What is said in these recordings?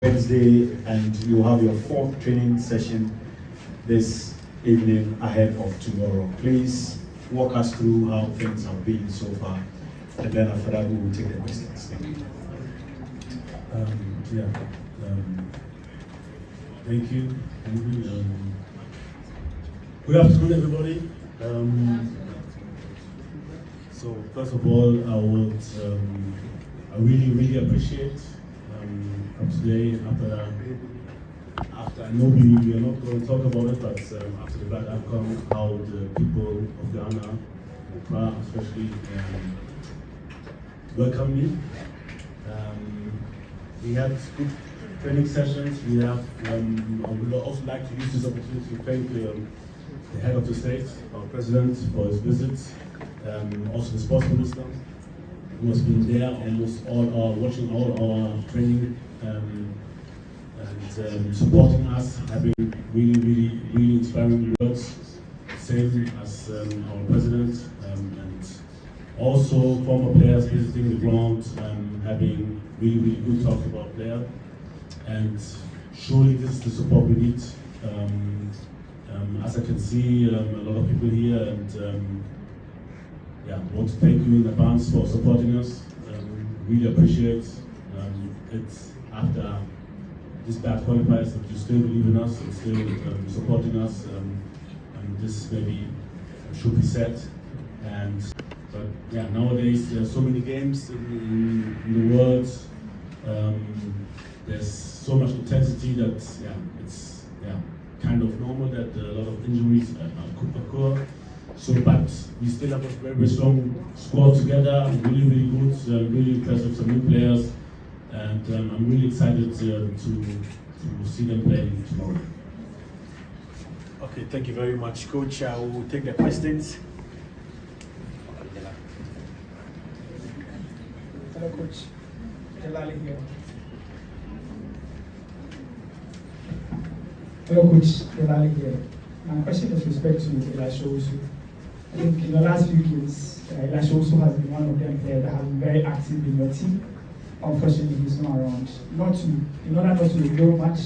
Wednesday, and you have your fourth training session this evening ahead of tomorrow. Please walk us through how things have been so far, and then after that we will take the questions. Thank you. Thank you. Good afternoon, everybody. So first of all, I really appreciate today after I know we are not going to talk about it, but after the bad outcome, how the people of Ghana, Accra especially, welcome me. We had good training sessions. I would also like to use this opportunity to thank the head of the state, our president, for his visit. Also the sports minister, who has been there almost watching all our training and supporting us, having really inspiring words. Same as our president, and also former players visiting the ground, having really good talks about players. And surely this is the support we need. As I can see, a lot of people here, and want to thank you in advance for supporting us. Really appreciate it after this bad qualifiers that you still believe in us and still supporting us. And this maybe should be said. But nowadays there are so many games in the world. There's so much intensity that it's kind of normal that a lot of injuries could occur. So, but we still have a very strong squad together, really good, really impressive, some new players, and I'm really excited to see them playing tomorrow. Okay, thank you very much, Coach. I will take the questions. Hello, Coach. Delali here. Hello, Coach. Delali here. My question is with respect to Elisha Osu. I think in the last few games, Elisha Osu has been one of them players that has been very active in your team. Unfortunately, he's not around. In order not to reveal much,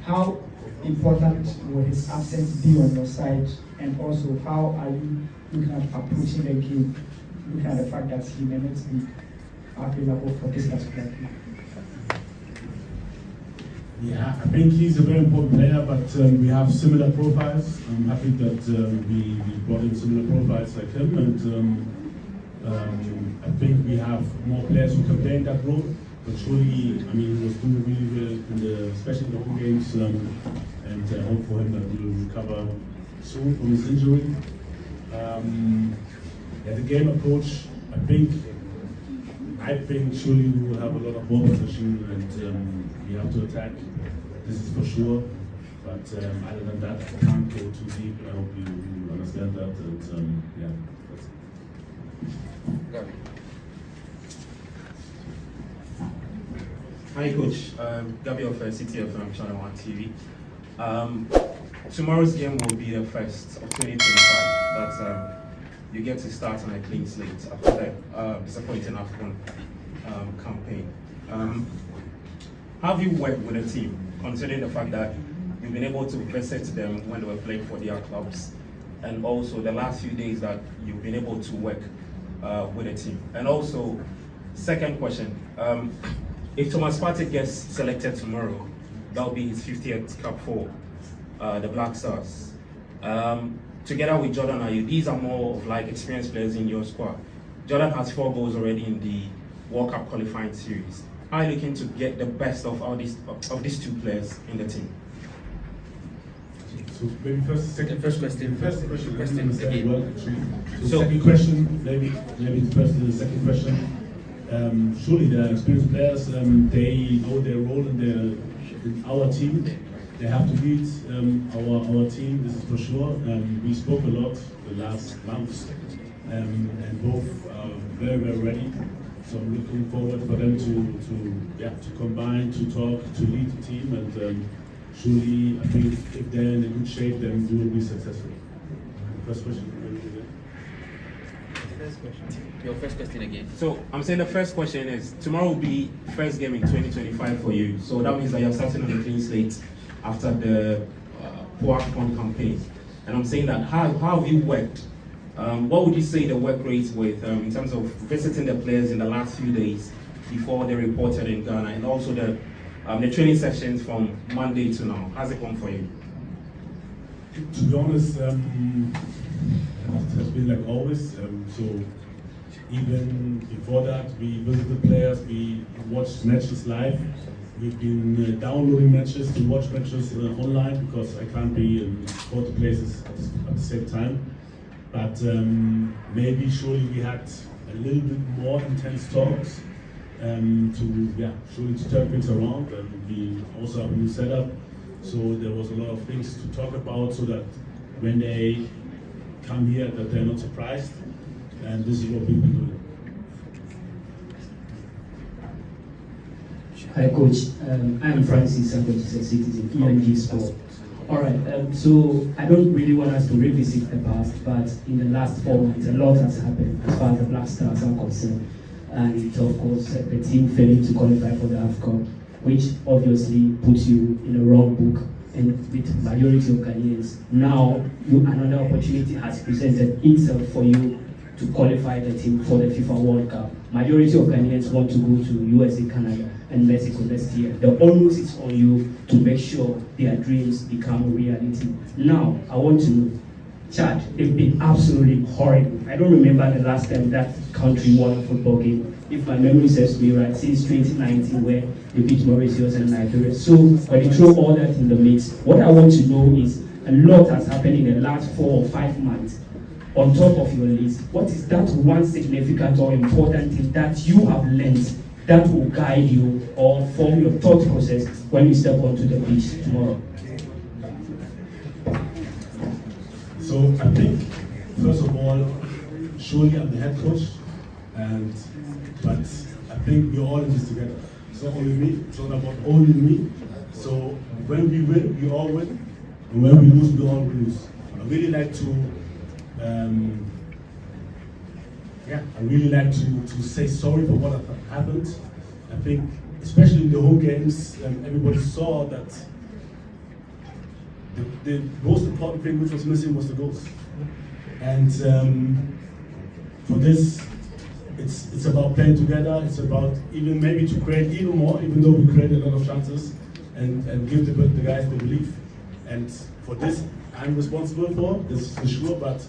how important will his absence be on your side? And also, how are you looking at approaching the game, looking at the fact that he may not be available for this particular game? Yeah, I think he's a very important player, but we have similar profiles. I'm happy that we brought in similar profiles like him, and I think we have more players who can play in that role. But surely, I mean, he was doing really well, especially in the home games, and I hope for him that he will recover soon from his injury. The game approach, I think surely we will have a lot of ball possession, and we have to attack. This is for sure. But other than that, I can't go too deep. I hope you understand that. And that's it. Hi, Coach. Gabi of CTFM Channel 1 TV. Tomorrow's game will be the first of 2025. That's you get to start on a clean slate after the disappointing AFCON campaign. How have you worked with the team, considering the fact that you've been able to visit them when they were playing for their clubs, and also the last few days that you've been able to work with the team? And also, second question, if Thomas Partey gets selected tomorrow, that will be his 50th cap for the Black Stars. Together with Jordan Ayew, these are more of like experienced players in your squad. Jordan has 4 goals already in the World Cup qualifying series. How are you looking to get the best of these 2 players in the team? So maybe first question. So second question, maybe first the second question. Surely they are experienced players. They know their role in our team. They have to beat our team. This is for sure. We spoke a lot the last months, and both are very ready. So I'm looking forward for them to combine, to talk, to lead the team, and surely I think if they're in a good shape, then we will be successful. First question. Your first question again. So I'm saying the first question is, tomorrow will be first game in 2025 for you. So that means that you're starting on a clean slate after the poor AFCON campaign. And I'm saying that how have you worked? What would you say the work rate with in terms of visiting the players in the last few days before they reported in Ghana, and also the training sessions from Monday to now? How's it gone for you? To be honest, it has been like always. So even before that, we visited players, we watched matches live. We've been downloading matches to watch matches online because I can't be in both places at the same time. But maybe surely we had a little bit more intense talks surely to turn things around. And we also have a new setup, so there was a lot of things to talk about so that when they come here that they're not surprised. And this is what we've been doing. Hi, Coach. I'm Francis, I'm just a citizen, ENG Sport. All right, so I don't really want us to revisit the past, but in the last 4 months, a lot has happened as far as the Black Stars are concerned. And of course, the team failing to qualify for the AFCON, which obviously puts you in a wrong book and with majority of Ghanaians. Now, another opportunity has presented itself for you to qualify the team for the FIFA World Cup. Majority of Ghanaians want to go to USA, Canada, and Mexico next year. The onus is on you to make sure their dreams become a reality. Now, I want to know, Chad, they've been absolutely horrible. I don't remember the last time that country won a football game, if my memory serves me right, since 2019, where they beat Mauritius and Nigeria. So, when you throw all that in the mix, what I want to know is, a lot has happened in the last 4 or 5 months. On top of your list, what is that one significant or important thing that you have learned that will guide you or form your thought process when you step onto the pitch tomorrow? So I think, first of all, surely I'm the head coach, but I think we're all in this together. It's not only me, it's not about only me. So when we win, we all win, and when we lose, we all lose. I really like to say sorry for what happened. I think, especially in the home games, everybody saw that the most important thing which was missing was the goals. And for this, it's about playing together. It's about even maybe to create even more, even though we created a lot of chances, and give the guys the belief. And for this, I'm responsible for, this is for sure, but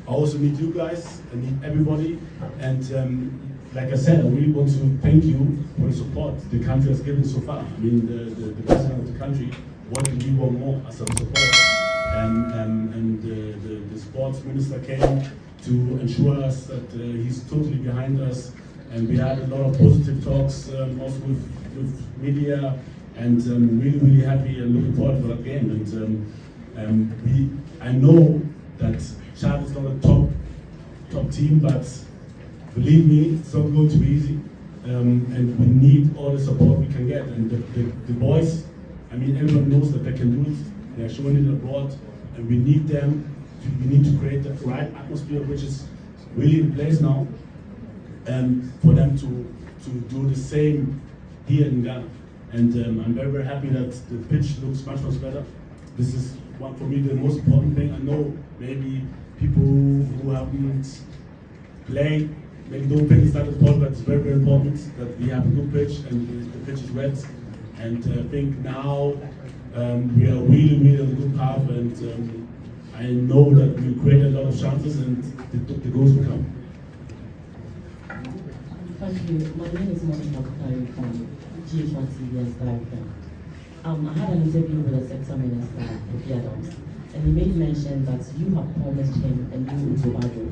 I also need you guys, I need everybody, and like I said, I really want to thank you for the support the country has given so far. I mean, the president of the country wanted we want more as a support, and the sports minister came to ensure us that he's totally behind us, and we had a lot of positive talks also with media, and really, really happy and looking forward for that game. And I know that Chad is not a top team, but believe me, it's not going to be easy. And we need all the support we can get. And the boys, I mean, everyone knows that they can do it. They are showing it abroad, and we need them. We need to create the right atmosphere, which is really in place now, and for them to do the same here in Ghana. And I'm very, very happy that the pitch looks much, much better. This is one, for me, the most important thing. I know maybe people who haven't played maybe don't think it's that important, but it's very, very important that we have a good pitch and the pitch is wet. And I think now we are really, really on a good path, and I know that we create a lot of chances and the goals will come. Thank you. My name is Monica Bakari from GH1 CBS Director. I had an interview with the Sector Minister, Otto Addo, and he made mention that you have promised him a new Otto Addo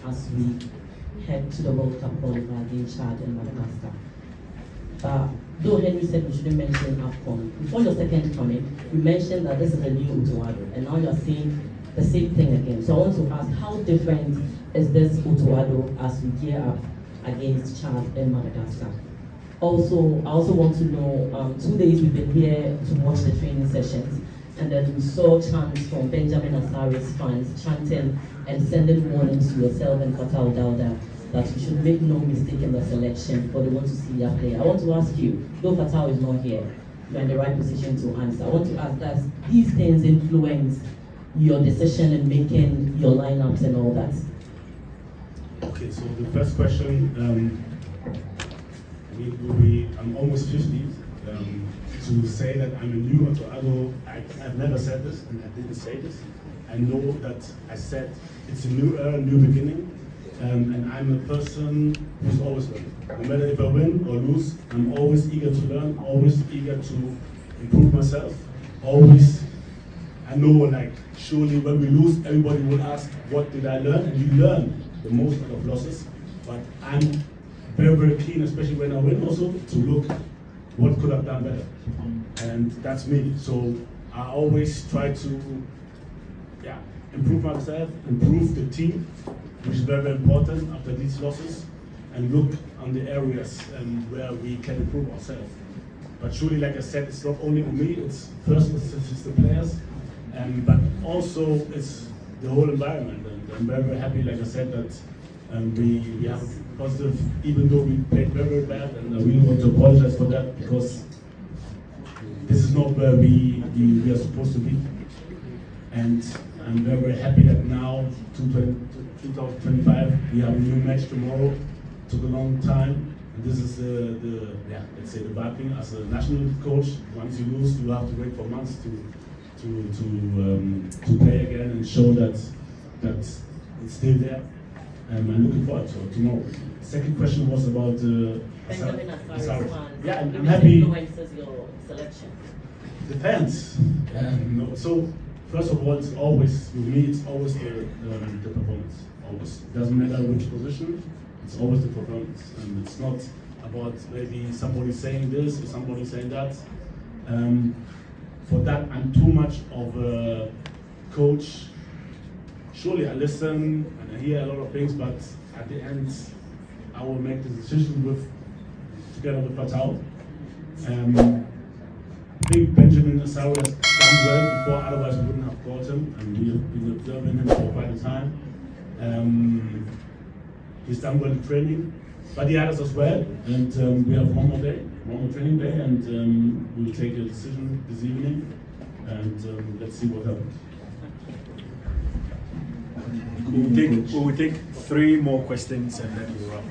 as we head to the World Cup qualifier against Chad and Madagascar. But though Henry said we shouldn't mention AFCON, before your second comment, you mentioned that this is a new Otto Addo, and now you're saying the same thing again. So I want to ask, how different is this Otto Addo as we gear up against Chad and Madagascar? Also, I also want to know, 2 days we've been here to watch the training sessions. And then we saw chants from Benjamin Asari's fans chanting and sending warnings to yourself and Otto Addo that you should make no mistake in the selection before they want to see their player. I want to ask you, though Fatau is not here, you're in the right position to answer. I want to ask, does these things influence your decision in making your lineups and all that? Okay, so the first question, I'm almost 50. To say that I'm a new Otto Addo, I've never said this, and I didn't say this. I know that I said it's a new era, new beginning, and I'm a person who's always learning. No matter if I win or lose, I'm always eager to learn, always eager to improve myself. Always, I know, like, surely when we lose, everybody will ask, what did I learn? And you learn the most out of losses. But I'm very, very keen, especially when I win also, to look what could have done better. And that's me. So I always try to improve myself, improve the team, which is very, very important after these losses, and look on the areas where we can improve ourselves. But surely, like I said, it's not only on me, it's first it's the players, but also it's the whole environment. And I'm very, very happy, like I said, that we have a positive, even though we played very, very bad, and I really want to apologize for that, because this is not where we are supposed to be. And I'm very, very happy that now, 2025, we have a new match tomorrow. Took a long time. And this is let's say the bad thing as a national coach. Once you lose, you have to wait for months to play again and show that it's still there. I'm looking forward to tomorrow. The second question was about Benjamin Asari's fans. Yeah, I'm happy. Influences your selection. The fans. No. So first of all, it's always with me. It's always the performance. Always. It doesn't matter which position. It's always the performance, and it's not about maybe somebody saying this or somebody saying that. For that, I'm too much of a coach. Surely I listen and I hear a lot of things, but at the end, I will make the decision together with Fatau. I think Benjamin Asari has done well before, otherwise we wouldn't have brought him, and we have been observing him for quite a time. He's done well in training, but the others as well, and we have one more training day, and we'll take a decision this evening, and let's see what happens. We will take 3 more questions and then we'll wrap up.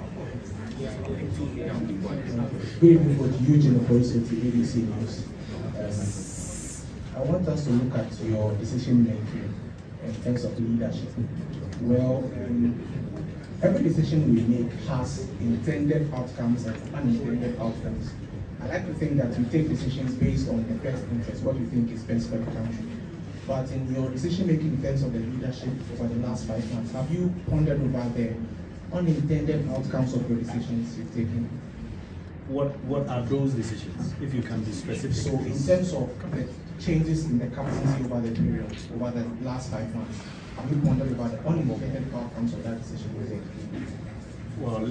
Good evening, for Eugene Okorisio to ABC News. I want us to look at your decision making in terms of leadership. Well, every decision we make has intended outcomes and unintended outcomes. I like to think that you take decisions based on the best interest, what you think is best for the country. But in your decision making in terms of the leadership over the last 5 months, have you pondered over the unintended outcomes of your decisions you've taken? What are those decisions, if you can be specific? So in terms of the changes in the captaincy over the period, over the last 5 months, have you pondered about the unintended outcomes of that decision you take? Well,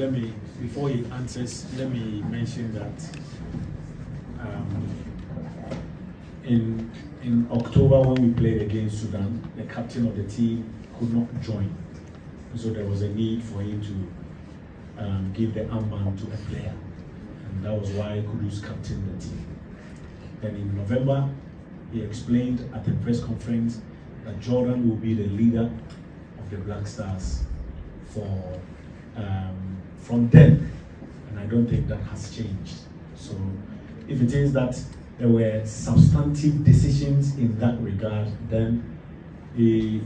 before he answers, let me mention that in October, when we played against Sudan, the captain of the team could not join. So there was a need for him to give the armband to a player. And that was why Kudus captained the team. Then in November, he explained at the press conference that Jordan will be the leader of the Black Stars from then. And I don't think that has changed. So if it is that there were substantive decisions in that regard, then he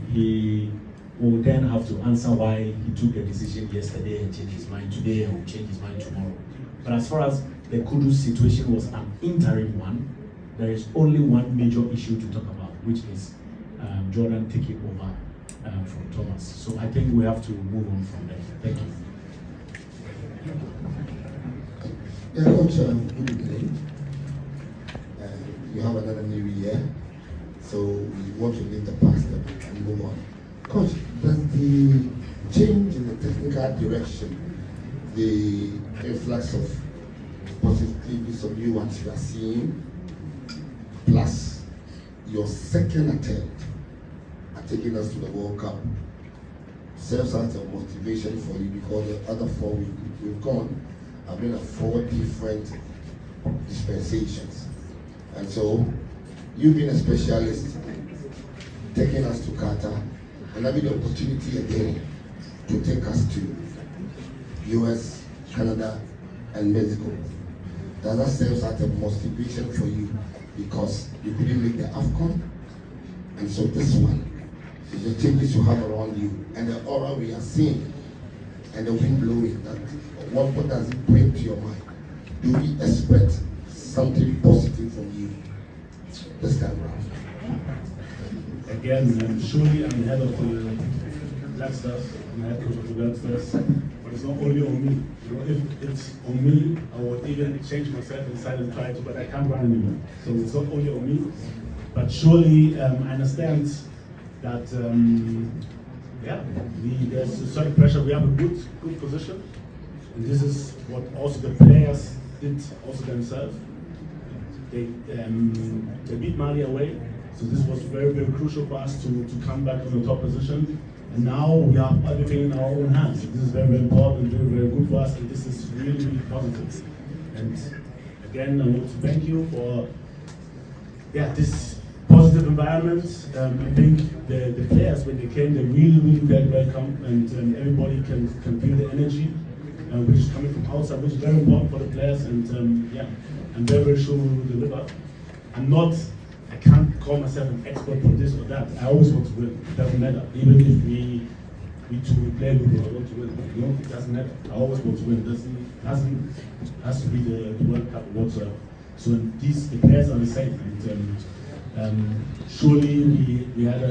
will then have to answer why he took the decision yesterday and changed his mind today and will change his mind tomorrow. But as far as the Kudus situation was an interim one, there is only one major issue to talk about, which is Jordan taking over from Thomas. So I think we have to move on from there. Thank you. Yeah, Coach, good evening. You have another new year, so we want to leave the past and move on. Coach, does the change in the technical direction, the influx of positive views of you once you are seeing, plus your second attempt at taking us to the World Cup serves as a motivation for you, because the other four we've gone have been at 4 different dispensations. And so, you've been a specialist, taking us to Qatar, and having the opportunity again to take us to US, Canada, and Mexico. That serves as a motivation for you, because you couldn't make the AFCON, and so this one is the changes you have around you, and the aura we are seeing, and the wind blowing. That what does it bring to your mind? Do we expect something positive from you this time around? Again, surely I'm head of the Black Stars, I'm head coach of the Black Stars, but it's not only on me. You know, if it's on me, I would even change myself inside and try to, but I can't run anymore. So it's not only on me, but surely I understand that there's a certain pressure. We have a good position, and this is what also the players did also themselves. They beat Mali away, so this was very, very crucial for us to come back on the top position. And now we have everything in our own hands. This is very, very important, very, very good for us, and this is really, really positive. And again, I want to thank you for this positive environment. I think the players, when they came, they really, really felt welcome, and everybody can feel the energy, which is coming from outside, which is very important for the players. And I'm very, very sure we will deliver. I can't call myself an expert for this or that. I always want to win. It doesn't matter. Even if we play good, I want to win. You know, it doesn't matter. I always want to win. It has to be the World Cup or whatsoever. So the players are the same. And surely we had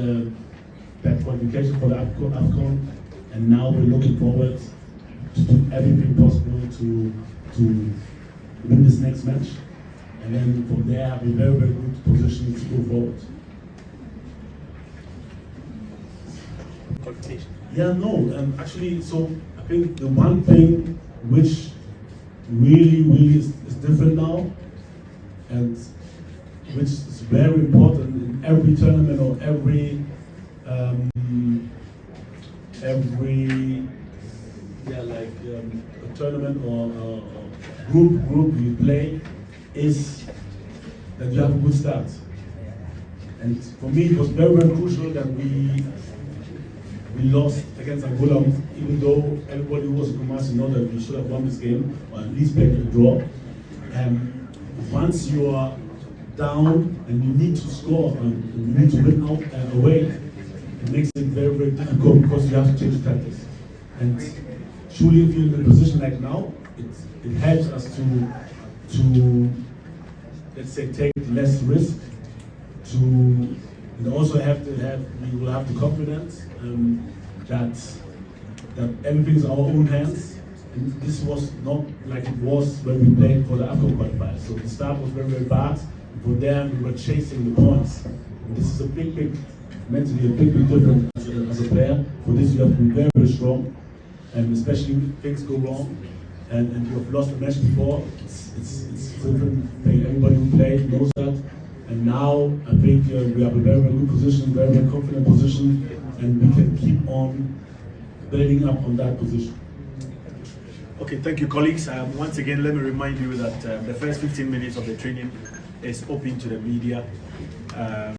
that qualification for the AFCON, and now we're looking forward to do everything possible to win this next match, and then from there have a very, very good position to go forward. Yeah, no, actually, so I think the one thing which really is different now, and which is very important in every tournament or every a tournament or group you play, is that you have a good start. And for me, it was very, very crucial that we lost against Angola, even though everybody who was in Kumasi know that we should have won this game, or at least played a draw. Once you are down and you need to score and you need to win out away, it makes it very, very difficult, because you have to change tactics. And truly, if you're in a position like now, it helps us to let's say take less risk. We also we will have the confidence that everything is in our own hands. And this was not like it was when we played for the AFCON qualifiers. So the start was very, very bad. For them, we were chasing the points. And this is mentally a big difference as a player. For this, you have to be very, very strong, and especially if things go wrong, and you have lost a match before. It's a different thing. Everybody who played knows that. And now I think we have a very, very good position, very, very confident position, and we can keep on building up on that position. Okay, thank you, colleagues. Once again, let me remind you that the first 15 minutes of the training is open to the media.